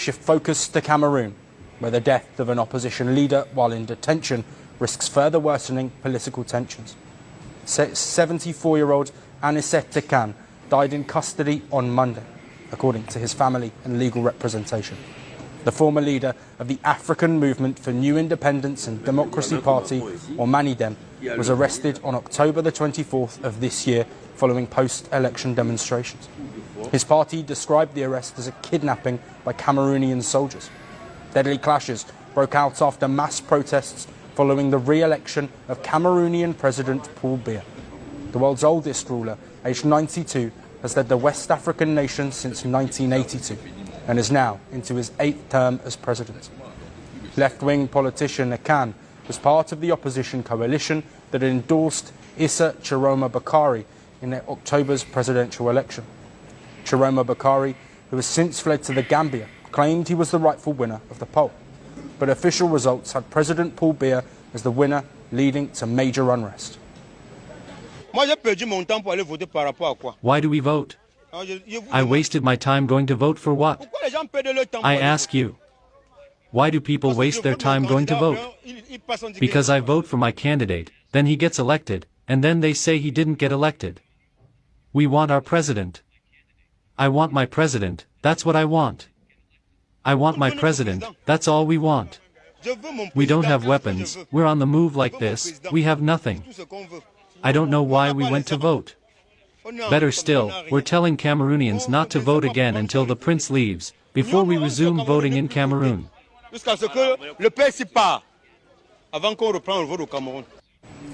Shift focus to Cameroon, where the death of an opposition leader while in detention risks further worsening political tensions. 74-year-old Anicet Ekane died in custody on Monday, according to his family and legal representation. The former leader of the African Movement for New Independence and Democracy Party, or MANIDEM, was arrested on October the 24th of this year following post-election demonstrations. His party described the arrest as a kidnapping by Cameroonian soldiers. Deadly clashes broke out after mass protests following the re-election of Cameroonian President Paul Biya. The world's oldest ruler, aged 92, has led the West African nation since 1982 and is now into his 8th term as president. Left-wing politician Ekane was part of the opposition coalition that endorsed Issa Chiroma Bakari in October's presidential election. Chiroma Bakari, who has since fled to the Gambia, claimed he was the rightful winner of the poll. But official results had President Paul Biya as the winner, leading to major unrest. Why do we vote? I wasted my time going to vote for what? I ask you. Why do people waste their time going to vote? Because I vote for my candidate, then he gets elected, and then they say he didn't get elected. We want our president. I want my president, that's what I want. I want my president, that's all we want. We don't have weapons, we're on the move like this, we have nothing. I don't know why we went to vote. Better still, we're telling Cameroonians not to vote again until the prince leaves, before we resume voting in Cameroon.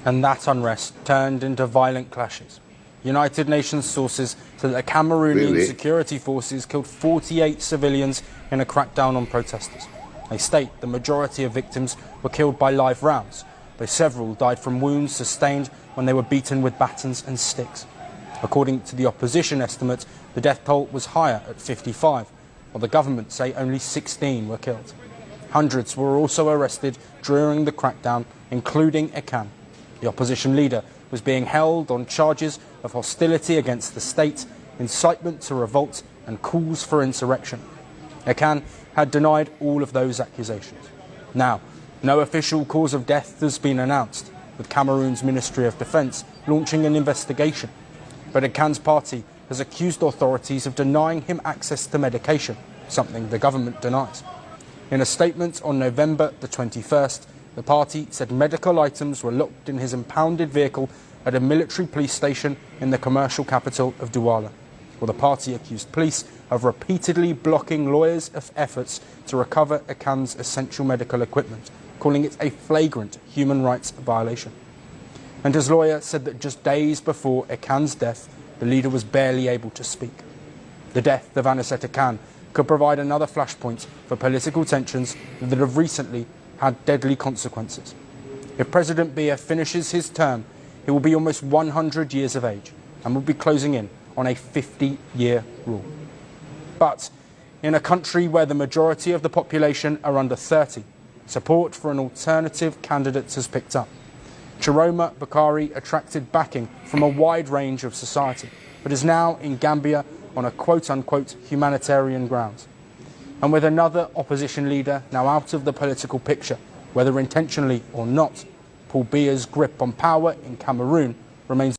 And that unrest turned into violent clashes. United Nations sources said that the Cameroonian security forces killed 48 civilians in a crackdown on protesters. They state the majority of victims were killed by live rounds, though several died from wounds sustained when they were beaten with batons and sticks. According to the opposition estimates, the death toll was higher at 55, while the government say only 16 were killed. Hundreds were also arrested during the crackdown, including Ekane. The opposition leader was being held on charges of hostility against the state, incitement to revolt, and calls for insurrection. Ekane had denied all of those accusations. Now, no official cause of death has been announced, with Cameroon's Ministry of Defence launching an investigation. But Ekane's party has accused authorities of denying him access to medication, something the government denies. In a statement on November the 21st, the party said medical items were locked in his impounded vehicle at a military police station in the commercial capital of Douala, while the party accused police of repeatedly blocking lawyers' efforts to recover Ekane's essential medical equipment, calling it a flagrant human rights violation. And his lawyer said that just days before Ekane's death, the leader was barely able to speak. The death of Anicet Ekane could provide another flashpoint for political tensions that have recently had deadly consequences. If President Biya finishes his term, he will be almost 100 years of age and will be closing in on a 50-year rule. But in a country where the majority of the population are under 30, support for an alternative candidate has picked up. Chiroma Bakari attracted backing from a wide range of society, but is now in Gambia on a quote-unquote humanitarian grounds. And with another opposition leader now out of the political picture, whether intentionally or not, Paul Biya's grip on power in Cameroon remains